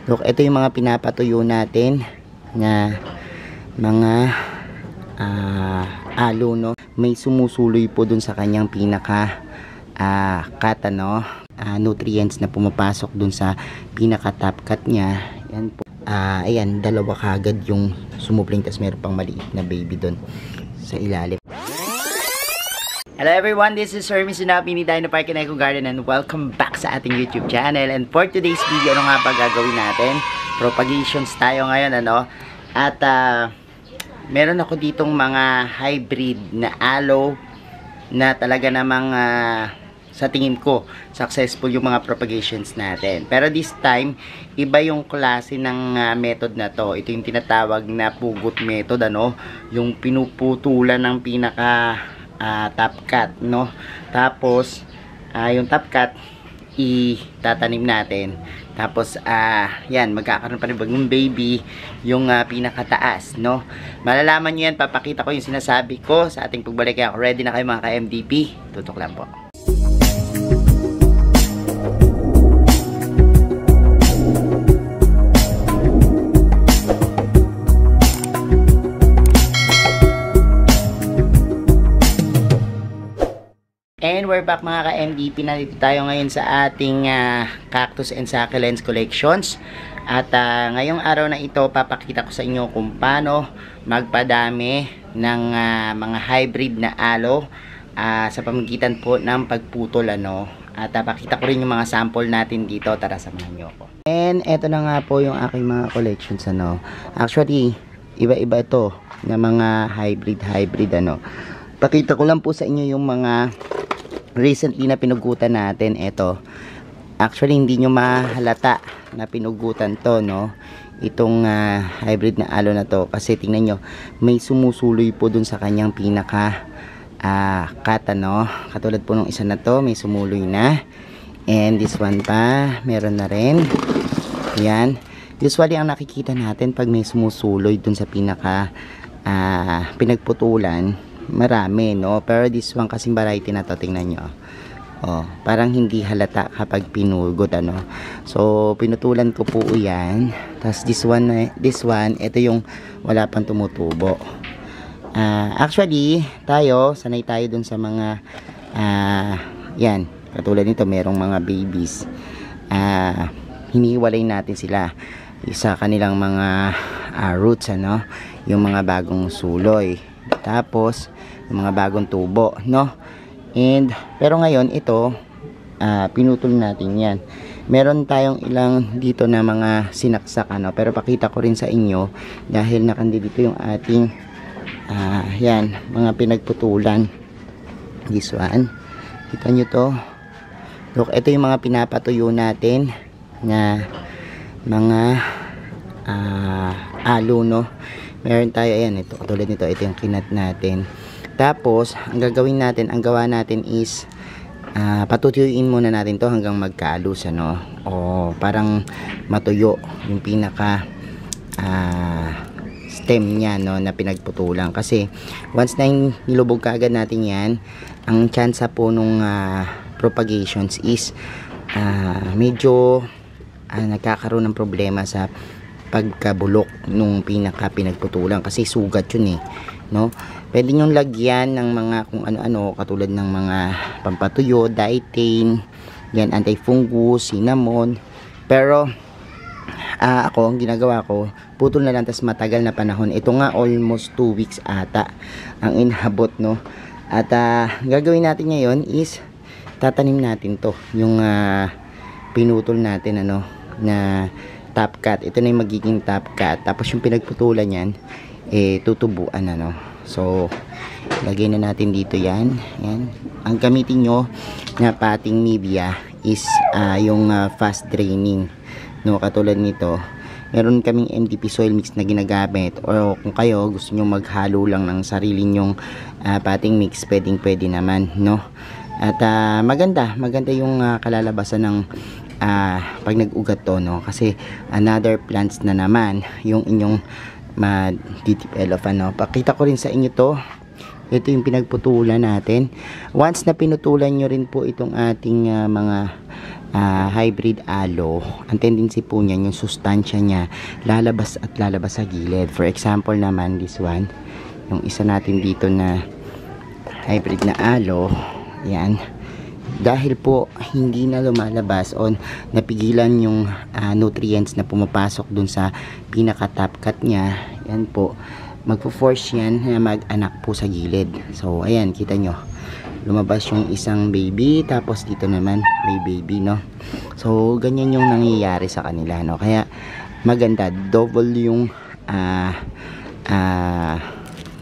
Look, ito yung mga pinapatuyo natin na mga alo, no? May sumusuloy po dun sa kanyang pinaka nutrients na pumapasok dun sa pinaka top cut niya. Yan po. Ayan, dalawa kagad yung sumupling, tas meron pang maliit na baby dun sa ilalim. Hello everyone, this is Sir Misunapi ni Dino Park and Eco Garden, and welcome back sa ating YouTube channel. And for today's video, ano nga ba gagawin natin? Propagations tayo ngayon, ano? At meron ako ditong mga hybrid na aloe na talaga namang sa tingin ko successful yung mga propagations natin. Pero this time, iba yung klase ng method na to. Ito yung tinatawag na pugot method, ano? Yung pinuputulan ng pinaka top cut, no? Tapos yung top cut itatanim natin. Tapos yan, magkakaroon pa rin bagong baby yung pinakataas, no? Malalaman nyo yan, papakita ko yung sinasabi ko sa ating pagbalik. Kaya ready na kayo mga ka-MDP? Tutok lang po. And we're back mga ka-MDP. Nandito tayo ngayon sa ating cactus and succulents collections. At ngayong araw na ito, papakita ko sa inyo kung paano magpadami ng mga hybrid na aloe sa pamamagitan po ng pagputol, ano. At pakita ko rin yung mga sample natin dito. Tara, samahan nyo ako. And eto na nga po yung aking mga collections, ano. Actually, iba-iba ito na mga hybrid, ano. Pakita ko lang po sa inyo yung mga recently na pinugutan natin. Ito, actually hindi nyo mahalata na pinugutan to, no? Itong hybrid na aloe na to, kasi tingnan nyo, may sumusuloy po dun sa kanyang pinaka cut, ano? Katulad po nung isa na to, may sumuloy na. And this one pa, meron na rin. Yan. Usually ang nakikita natin pag may sumusuloy dun sa pinaka pinagputulan, marami, no? Pero this one kasing variety na to, tingnan nyo. Oh, parang hindi halata kapag pinugot, ano. So, pinutulan ko po yan. Tapos this one, ito yung wala pang tumutubo. Actually, sanay tayo dun sa mga, yan, katulad nito, merong mga babies. Hiniwalay natin sila sa kanilang mga roots, ano, yung mga bagong suloy. Tapos yung mga bagong tubo, no? And pero ngayon ito pinutol natin yan. Meron tayong ilang dito na mga sinaksak, ano, pero pakita ko rin sa inyo dahil nakandito yung ating yan, mga pinagputulan. This one, kita nyo to. Look, ito yung mga pinapatuyo natin na mga aloe, no? Meron tayo, ayan, ito, katulad nito, ito yung kinat natin. Tapos, ang gagawin natin, ang gawa natin is, patutuyuin muna natin to hanggang magkaalus, ano, o parang matuyo yung pinaka stem niya, no, na pinagputulan. Kasi, once na nilubog kaagad natin yan, ang chance po nung propagations is, medyo nagkakaroon ng problema sa pagkabulok nung pinaka pinagputulan, kasi sugat yun, no? Pwede nyo lagyan ng mga kung ano-ano, katulad ng mga pampatuyo, dietane, yan, anti-fungus, cinnamon. Pero ako, ang ginagawa ko, putol na lang, tas matagal na panahon. Ito nga almost 2 weeks ata ang inabot, no? At gagawin natin ngayon is tatanim natin to, yung pinutol natin, ano, na top cut. Ito na yung magiging top cut. Tapos yung pinagputulan yan, tutubuan, ano. So, lagay na natin dito yan. Yan. Ang gamitin nyo na potting media is yung fast draining, no, katulad nito. Meron kaming MDP soil mix na ginagamit, o kung kayo gusto nyo maghalo lang ng sarili nyong potting mix, pwede naman, no. At maganda yung kalalabasan ng pag nag-ugat to, no, kasi another plants na naman yung inyong ma-develop, ano. Pakita ko rin sa inyo to. Ito yung pinagputulan natin. Once na pinutulan nyo rin po itong ating mga hybrid aloe, ang tendency po niyan, yung sustansya niya lalabas at lalabas sa gilid. For example naman, this one, yung isa natin dito na hybrid na aloe, yan, dahil po hindi na lumalabas o napigilan yung nutrients na pumapasok dun sa pinaka top cut niya, yan po, magpo-force yan na mag-anak po sa gilid. So ayan, kita nyo, lumabas yung isang baby, tapos dito naman may baby, no? So ganyan yung nangyayari sa kanila, no? Kaya maganda, double yung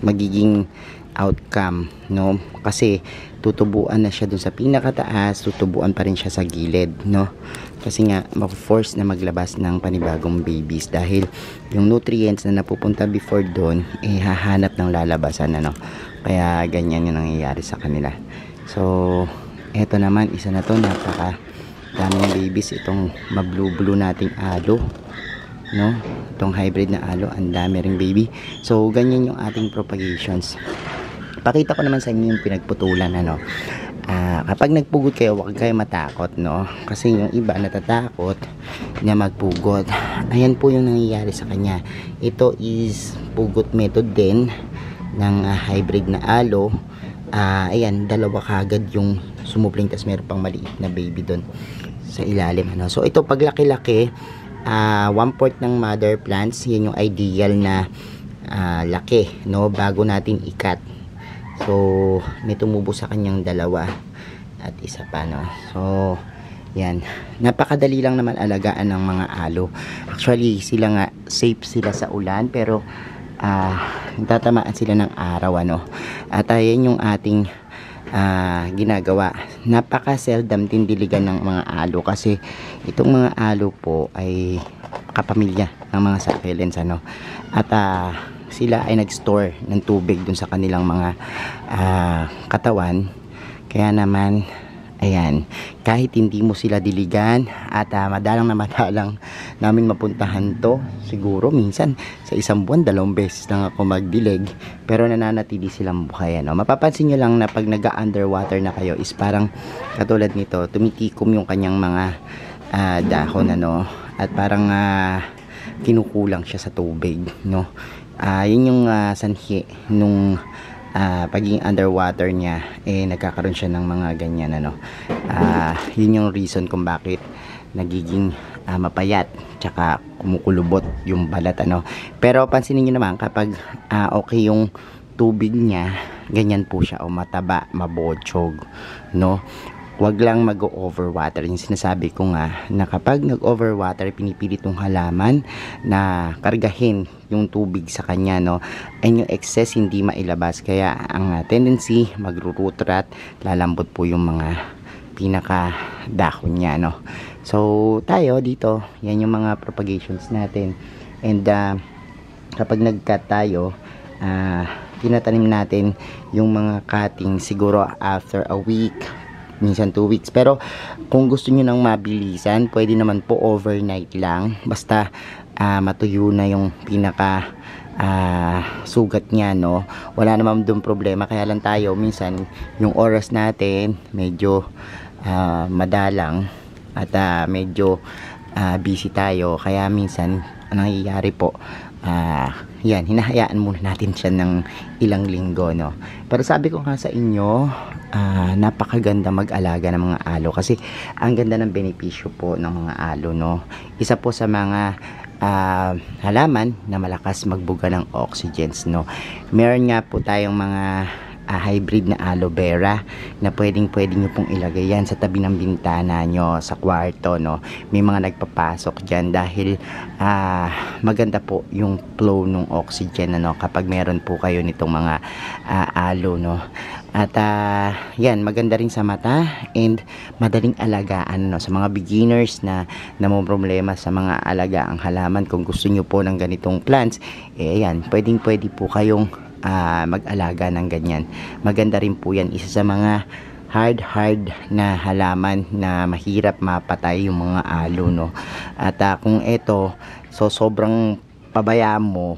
magiging outcome, no? Kasi tutubuan na siya dun sa pinakataas, tutubuan pa rin siya sa gilid, no? Kasi nga ma-force na maglabas ng panibagong babies dahil yung nutrients na napupunta before doon hahanap ng lalabasan, ano? Kaya ganyan yung nangyayari sa kanila. So eto naman, isa na to, napaka daming babies itong ma-blue nating aloe, no? Itong hybrid na aloe, ang dami ring baby. So ganyan yung ating propagations. Pakita ko naman sa inyo yung pinagputulan, ano. Kapag nagpugot kayo, huwag kayo matakot, no? Kasi yung iba natatakot na magpugot. Ayan po yung nangyayari sa kanya. Ito is pugot method din ng hybrid na aloe. Ayan, dalawa kagad yung sumupling, tas meron pang maliit na baby doon sa ilalim, ano. So ito, pag laki-laki, 1/4 ng mother plants, yan yung ideal na laki, no, bago natin ikat. So may tumubo sa kanyang dalawa at isa pa, no. So yan, napakadali lang naman alagaan ng mga aloe. Actually sila nga, safe sila sa ulan, pero tatamaan sila ng araw, ano. At ayan yung ating ginagawa. Napaka seldom din diligan ng mga aloe, kasi itong mga aloe po ay kapamilya ng mga succulents, ano. At sila ay nag-store ng tubig dun sa kanilang mga katawan. Kaya naman, ayan, kahit hindi mo sila diligan at madalang na madalang namin mapuntahan to, siguro minsan sa isang buwan 2 beses lang ako magdilig, pero nananatili silang buhay, ano. Mapapansin nyo lang na pag nag-underwater na kayo is parang katulad nito, tumitikom yung kanyang mga dahon, ano, at parang kinukulang siya sa tubig, no. Yun yung sanhi nung pagiging underwater niya, nagkakaroon siya ng mga ganyan, ano. Yun yung reason kung bakit nagiging mapayat, tsaka kumukulubot yung balat, ano. Pero pansinin nyo naman, kapag okay yung tubig niya, ganyan po siya, o mataba, mabotsog, no. Wag lang mag-overwater. Yung sinasabi ko nga, na kapag nag-overwater, pinipilit yung halaman na kargahin yung tubig sa kanya, no, and yung excess hindi mailabas. Kaya ang tendency, magro-root rot, lalambot po yung mga pinaka dahon niya, no. So tayo dito, yan yung mga propagations natin. And kapag nag-cut tayo, tinatanim natin yung mga cutting siguro after a week, minsan 2 weeks. Pero kung gusto nyo nang mabilisan, pwede naman po overnight lang, basta matuyo na yung pinaka sugat niya, no. Wala naman doon problema. Kaya lang tayo minsan yung oras natin medyo madalang at medyo busy tayo, kaya minsan ang nangyayari po, yan, hinahayaan muna natin siya ng ilang linggo, no. Pero sabi ko nga sa inyo, napakaganda mag-alaga ng mga aloe, kasi ang ganda ng benepisyo po ng mga aloe, no. Isa po sa mga halaman na malakas magbuga ng oxygens, no. Meron nga po tayong mga hybrid na aloe vera na pwedeng nyo pong ilagay yan sa tabi ng bintana nyo, sa kwarto, no. May mga nagpapasok dyan dahil maganda po yung flow ng oxygen, ano, kapag meron po kayo nitong mga aloe, no. At yan, maganda rin sa mata and madaling alagaan, no, sa mga beginners na namumroblema sa mga alagaang halaman. Kung gusto nyo po ng ganitong plants, yan, pwede po kayong mag-alaga ng ganyan. Maganda rin po yan. Isa sa mga hard na halaman na mahirap mapatay yung mga aloe, no. At kung ito, so sobrang pabayaan mo,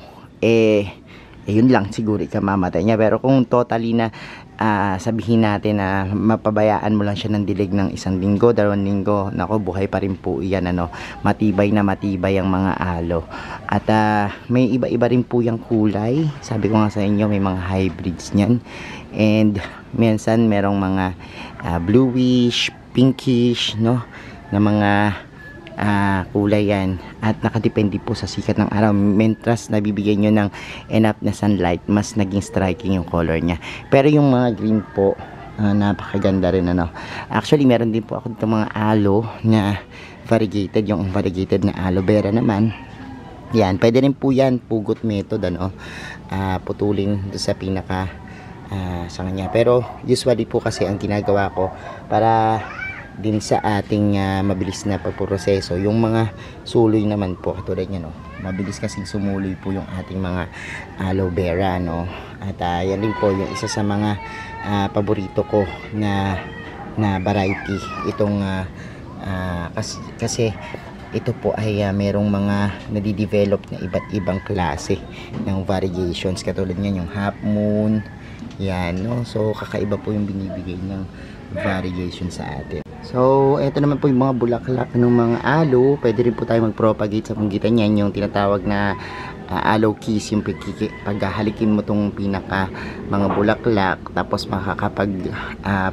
yun lang siguro ikamamatay niya. Pero kung totally na sabihin natin na mapabayaan mo lang siya ng dilig ng 1 linggo, 2 linggo, nako buhay pa rin po yan, ano, matibay na matibay ang mga aloe. At may iba-iba rin po yung kulay, sabi ko nga sa inyo, may mga hybrids niyan, and minsan merong mga bluish, pinkish, no, na mga kulay yan, at nakadepende po sa sikat ng araw. Mentras nabibigyan nyo ng enough na sunlight, mas naging striking yung color nya. Pero yung mga green po, napakaganda rin, ano. Actually meron din po ako dito mga aloe na variegated, yung variegated na aloe vera naman yan, pwede rin po yan, pugot method, ano, putulin sa pinaka sa kanya. Pero usually po kasi ang ginagawa ko para din sa ating mabilis na pagproseso, yung mga suloy naman po katulad niya, no, mabilis kasing sumuloy po yung ating mga aloe vera, no. At yan din po yung isa sa mga paborito ko na variety itong kasi ito po ay merong mga nadidevelop na iba't ibang klase ng variations, katulad niyan yung half moon yan, no. So kakaiba po yung binibigay ng variation sa atin. So, ito naman po yung mga bulaklak ng mga aloe. Pwede rin po tayo mag-propagate sa pagitan niyan, yung tinatawag na aloe kiss, yung paghahalikin mo tong pinaka mga bulaklak, tapos makakapag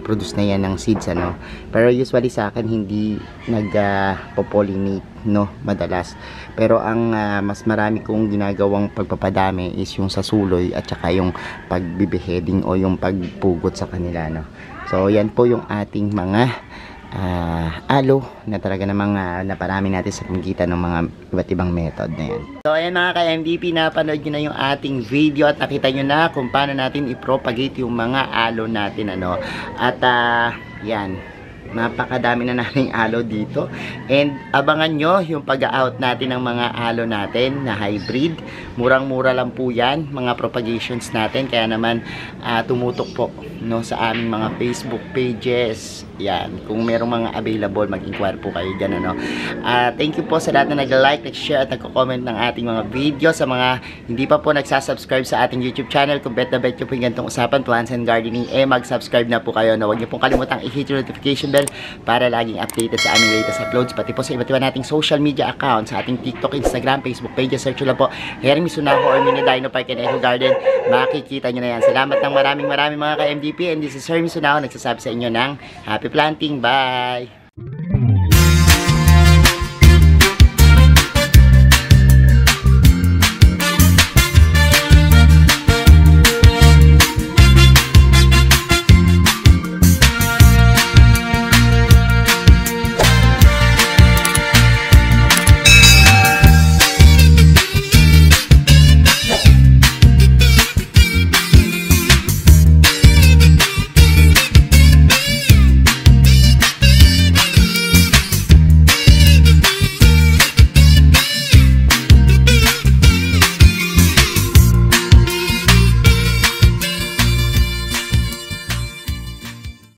produce na yan ng seeds, ano. Pero usually sa akin hindi nag-pollinate, no, madalas. Pero ang mas marami kong ginagawang pagpapadami is yung sa suloy at saka yung pagbibeheading o yung pagpugot sa kanila, no. So yan po yung ating mga aloe na talaga namang naparami natin sa pagitan ng mga iba't ibang method na yan. So ayan mga ka-MVP, napanood nyo na yung ating video at nakita nyo na kung paano natin i-propagate yung mga aloe natin, ano. At yan, napakadami na nating aloe dito, and abangan nyo yung pag-out natin ng mga aloe natin na hybrid. Murang-mura lang po yan, mga propagations natin, kaya naman tumutok po, no, sa aming mga Facebook pages. Yan, kung merong mga available, mag-inquire po kayo dyan, ano. Thank you po sa lahat na nag-like, nag-share at nag-comment ng ating mga video. Sa mga hindi pa po nagsasubscribe sa ating YouTube channel, kung bet na bet nyo po yung ganitong usapan, plants and gardening, mag-subscribe na po kayo, no. Huwag nyo pong kalimutang i-hit yung notification bell para laging updated sa aming latest uploads, pati po sa iba't iba nating social media accounts, sa ating TikTok, Instagram, Facebook pages. Search nyo lang po Hermie Sunaho or Mini Dino Park and Eco Garden, makikita nyo na yan. Salamat ng maraming mga ka-MDP, and this is Hermie Sunaho nagsasabi sa inyo ng happy planting. Bye!